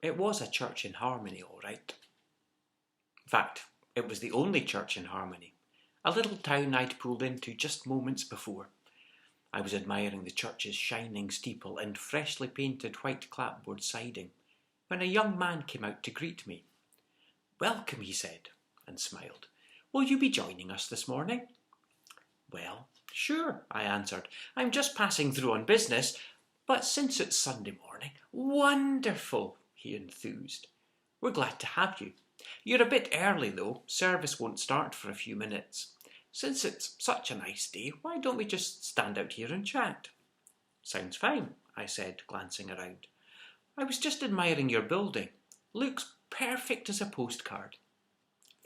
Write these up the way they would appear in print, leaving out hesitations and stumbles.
It was a church in Harmony, all right. In fact, it was the only church in Harmony, a little town I'd pulled into just moments before. I was admiring the church's shining steeple and freshly painted white clapboard siding when a young man came out to greet me. "Welcome," he said, and smiled. "Will you be joining us this morning?" "Well, sure," I answered. "I'm just passing through on business, but since it's Sunday morning—" "Wonderful," he enthused. "We're glad to have you. You're a bit early, though. Service won't start for a few minutes. Since it's such a nice day, why don't we just stand out here and chat?" "Sounds fine," I said, glancing around. "I was just admiring your building. Looks perfect as a postcard."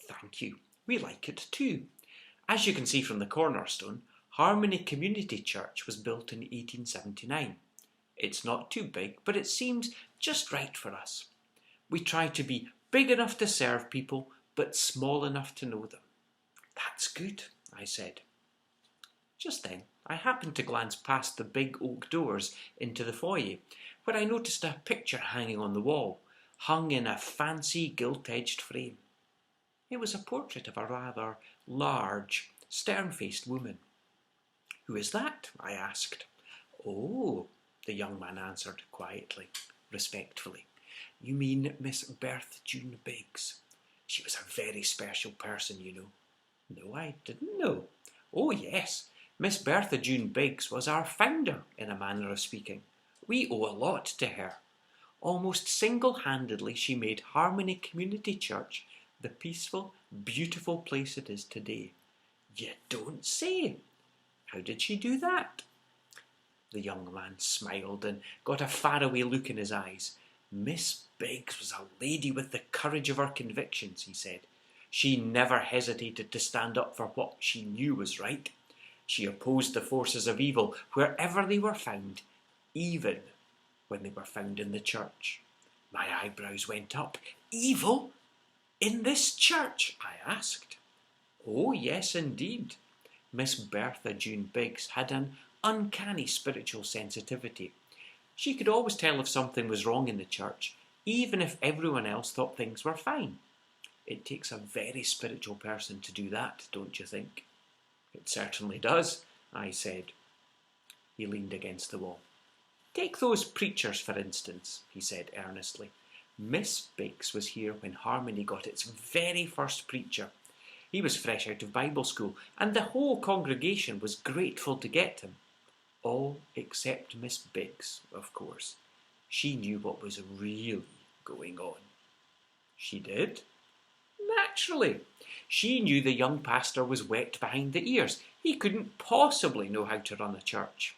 "Thank you. We like it too. As you can see from the cornerstone, Harmony Community Church was built in 1879. It's not too big, but it seems just right for us. We try to be big enough to serve people, but small enough to know them." "That's good," I said. Just then, I happened to glance past the big oak doors into the foyer, where I noticed a picture hanging on the wall, hung in a fancy gilt-edged frame. It was a portrait of a rather large, stern-faced woman. "Who is that?" I asked. "Oh," the young man answered quietly, respectfully. "You mean Miss Bertha June Biggs. She was a very special person, you know." "No, I didn't know." "Oh, yes. Miss Bertha June Biggs was our founder, in a manner of speaking. We owe a lot to her. Almost single-handedly, she made Harmony Community Church the peaceful, beautiful place it is today." "You don't say! How did she do that?" The young man smiled and got a faraway look in his eyes. "Miss Biggs was a lady with the courage of her convictions," he said. "She never hesitated to stand up for what she knew was right. She opposed the forces of evil wherever they were found, even when they were found in the church." My eyebrows went up. "Evil? In this church?" I asked. "Oh, yes, indeed. Miss Bertha June Biggs had an uncanny spiritual sensitivity. She could always tell if something was wrong in the church, even if everyone else thought things were fine. It takes a very spiritual person to do that, don't you think?" "It certainly does," I said. He leaned against the wall. "Take those preachers, for instance," he said earnestly. "Miss Biggs was here when Harmony got its very first preacher. He was fresh out of Bible school, and the whole congregation was grateful to get him. All except Miss Biggs, of course. She knew what was really going on." "She did?" "Naturally. She knew the young pastor was wet behind the ears. He couldn't possibly know how to run a church."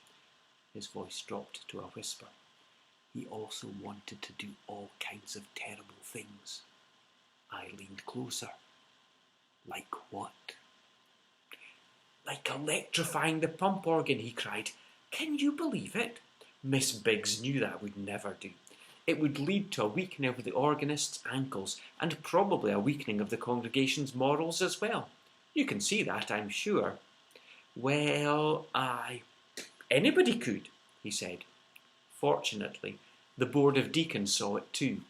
His voice dropped to a whisper. "He also wanted to do all kinds of terrible things." I leaned closer. "Like what?" "Like electrifying the pump organ," he cried. "Can you believe it? Miss Biggs knew that would never do. It would lead to a weakening of the organist's ankles, and probably a weakening of the congregation's morals as well. You can see that, I'm sure." "Well, anybody could," he said. Fortunately, the board of deacons saw it too,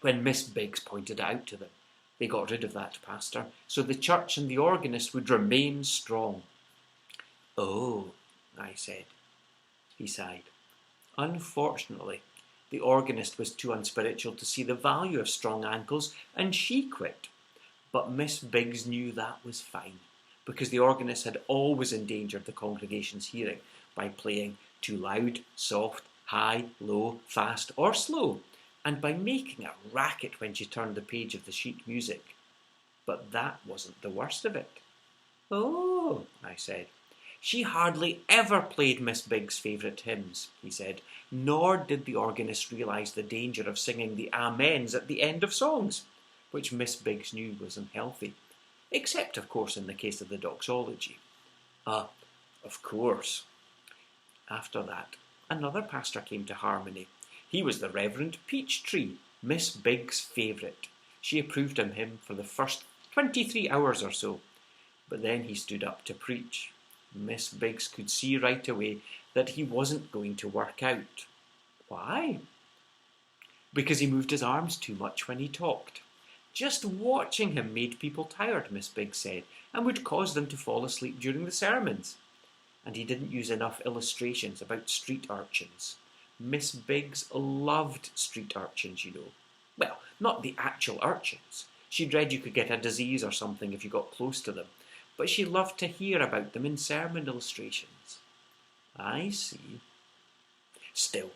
when Miss Biggs pointed it out to them. They got rid of that pastor, so the church and the organist would remain strong." "Oh," I said. He sighed. "Unfortunately, the organist was too unspiritual to see the value of strong ankles, and she quit. But Miss Biggs knew that was fine, because the organist had always endangered the congregation's hearing by playing too loud, soft, high, low, fast, or slow, and by making a racket when she turned the page of the sheet music. But that wasn't the worst of it." "Oh," I said. "She hardly ever played Miss Biggs' favourite hymns," he said, "nor did the organist realise the danger of singing the amens at the end of songs, which Miss Biggs knew was unhealthy, except, of course, in the case of the doxology." "Ah, of course." After that, another pastor came to Harmony. He was the Reverend Peachtree, Miss Biggs' favourite. She approved of him for the first 23 hours or so, but then he stood up to preach. Miss Biggs could see right away that he wasn't going to work out. "Why?" because he moved his arms too much when he talked. Just watching him made people tired, Miss Biggs said, and would cause them to fall asleep during the sermons. And he didn't use enough illustrations about street urchins. Miss Biggs loved street urchins, you know. Well, not the actual urchins. She'd read you could get a disease or something if you got close to them, but she loved to hear about them in sermon illustrations. I see. Still,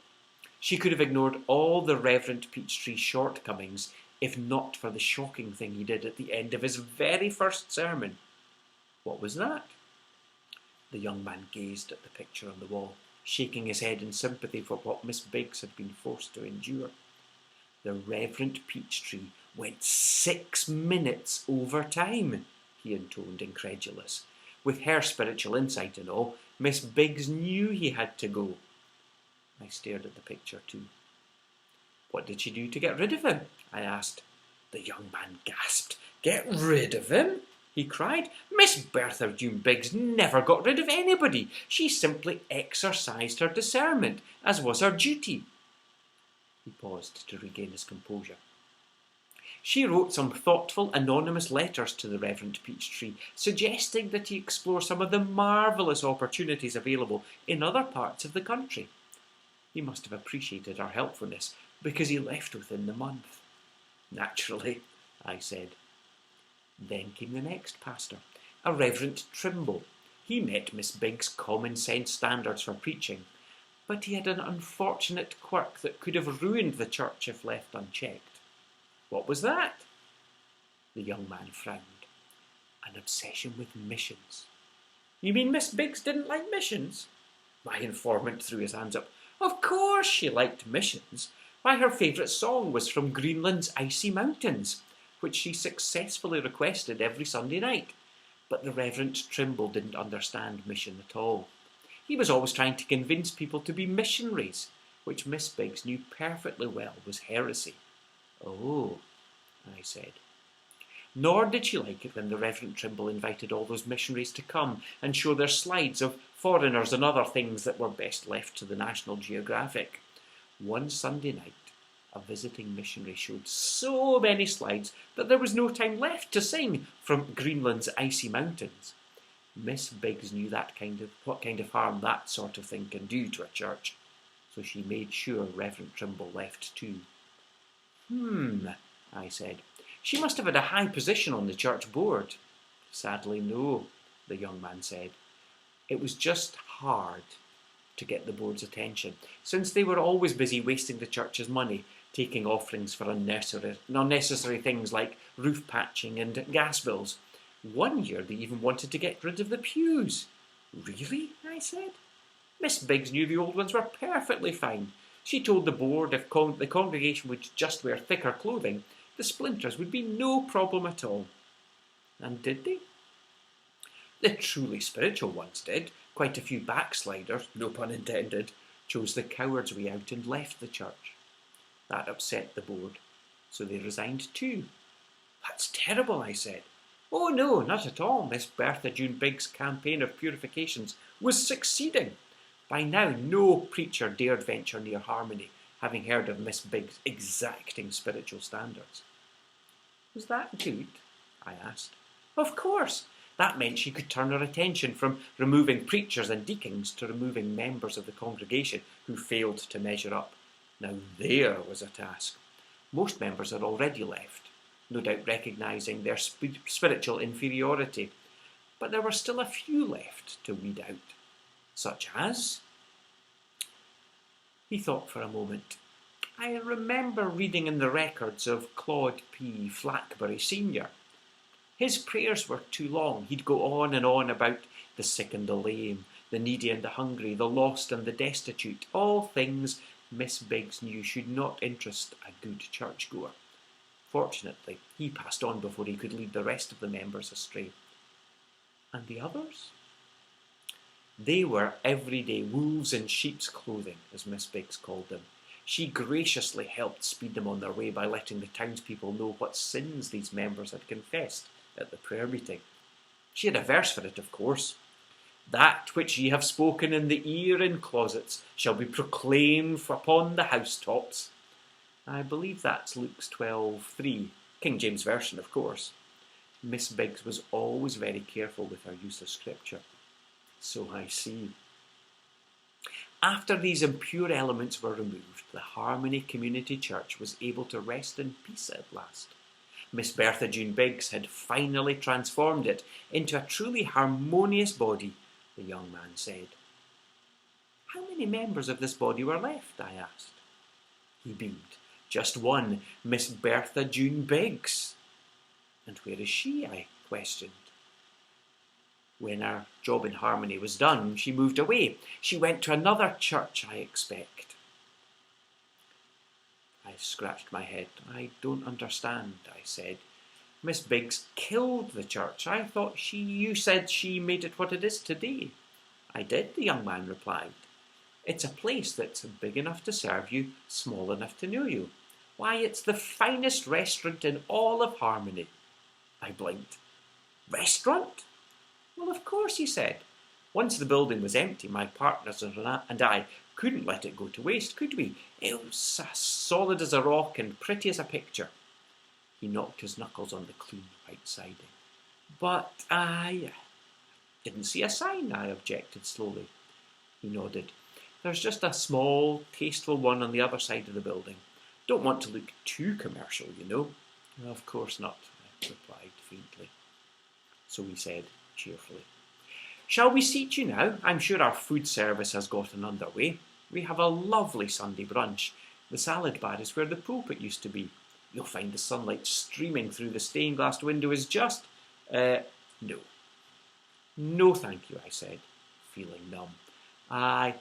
she could have ignored all the Reverend Peachtree's shortcomings if not for the shocking thing he did at the end of his very first sermon. What was that? The young man gazed at the picture on the wall, shaking his head in sympathy for what Miss Biggs had been forced to endure. The Reverend Peachtree went 6 minutes over time, he intoned, incredulous. With her spiritual insight and all, Miss Biggs knew he had to go. I stared at the picture too. What did she do to get rid of him? I asked. The young man gasped. Get rid of him? He cried. Miss Bertha June Biggs never got rid of anybody. She simply exercised her discernment, as was her duty. He paused to regain his composure. She wrote some thoughtful, anonymous letters to the Reverend Peachtree, suggesting that he explore some of the marvellous opportunities available in other parts of the country. He must have appreciated our helpfulness, because he left within the month. Naturally, I said. Then came the next pastor, a Reverend Trimble. He met Miss Biggs' common sense standards for preaching, but he had an unfortunate quirk that could have ruined the church if left unchecked. What was that? The young man frowned. An obsession with missions. You mean Miss Biggs didn't like missions? My informant threw his hands up. Of course she liked missions. Why, her favourite song was from Greenland's Icy Mountains, which she successfully requested every Sunday night. But the Reverend Trimble didn't understand mission at all. He was always trying to convince people to be missionaries, which Miss Biggs knew perfectly well was heresy. Oh, I said. Nor did she like it when the Reverend Trimble invited all those missionaries to come and show their slides of foreigners and other things that were best left to the National Geographic. One Sunday night, a visiting missionary showed so many slides that there was no time left to sing from Greenland's Icy Mountains. Miss Biggs knew what kind of harm that sort of thing can do to a church, so she made sure Reverend Trimble left too. I said. She must have had a high position on the church board. Sadly, no, the young man said. It was just hard to get the board's attention, since they were always busy wasting the church's money, taking offerings for unnecessary things like roof patching and gas bills. One year they even wanted to get rid of the pews. Really? I said. Miss Biggs knew the old ones were perfectly fine. She told the board if the congregation would just wear thicker clothing, the splinters would be no problem at all. And did they? The truly spiritual ones did. Quite a few backsliders, no pun intended, chose the coward's way out and left the church. That upset the board, so they resigned too. That's terrible, I said. Oh no, not at all. Miss Bertha June Biggs' campaign of purifications was succeeding. By now, no preacher dared venture near Harmony, having heard of Miss Biggs' exacting spiritual standards. Was that good? I asked. Of course. That meant she could turn her attention from removing preachers and deacons to removing members of the congregation who failed to measure up. Now there was a task. Most members had already left, no doubt recognising their spiritual inferiority, but there were still a few left to weed out. Such as? He thought for a moment. I remember reading in the records of Claude P. Flackbury Sr. His prayers were too long. He'd go on and on about the sick and the lame, the needy and the hungry, the lost and the destitute, all things Miss Biggs knew should not interest a good churchgoer. Fortunately, he passed on before he could lead the rest of the members astray. And the others? They were everyday wolves in sheep's clothing, as Miss Biggs called them. She graciously helped speed them on their way by letting the townspeople know what sins these members had confessed at the prayer meeting. She had a verse for it, of course. That which ye have spoken in the ear in closets shall be proclaimed upon the housetops. I believe that's Luke's 12:3, King James Version, of course. Miss Biggs was always very careful with her use of scripture. So I see. After these impure elements were removed, the Harmony Community Church was able to rest in peace at last. Miss Bertha June Biggs had finally transformed it into a truly harmonious body, the young man said. How many members of this body were left? I asked. He beamed. Just one, Miss Bertha June Biggs. And where is she? I questioned. When her job in Harmony was done, she moved away. She went to another church, I expect. I scratched my head. I don't understand, I said. Miss Biggs killed the church. I thought you said she made it what it is today. I did, the young man replied. It's a place that's big enough to serve you, small enough to know you. Why, it's the finest restaurant in all of Harmony. I blinked. Restaurant? Well, of course, he said. Once the building was empty, my partners and I couldn't let it go to waste, could we? It was as solid as a rock and pretty as a picture. He knocked his knuckles on the clean white siding. But I didn't see a sign, I objected slowly. He nodded. There's just a small, tasteful one on the other side of the building. Don't want to look too commercial, you know. Of course not, I replied faintly. So he said cheerfully, Shall we seat you now? I'm sure our food service has gotten underway. We have a lovely Sunday brunch. The salad bar is where the pulpit used to be. You'll find the sunlight streaming through the stained glass window is just... No. No, thank you, I said, feeling numb. I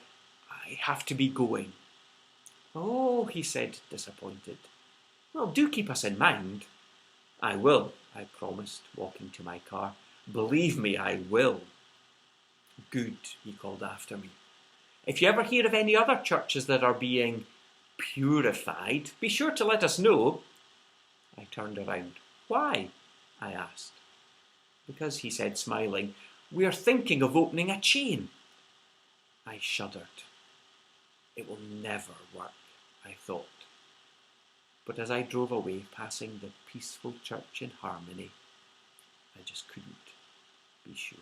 have to be going. Oh, he said, disappointed. Well, do keep us in mind. I will, I promised, walking to my car. Believe me, I will. Good, he called after me. If you ever hear of any other churches that are being purified, be sure to let us know. I turned around. Why? I asked. Because, he said, smiling, we're thinking of opening a chain. I shuddered. It will never work, I thought. But as I drove away, passing the peaceful church in Harmony, I just couldn't be sure.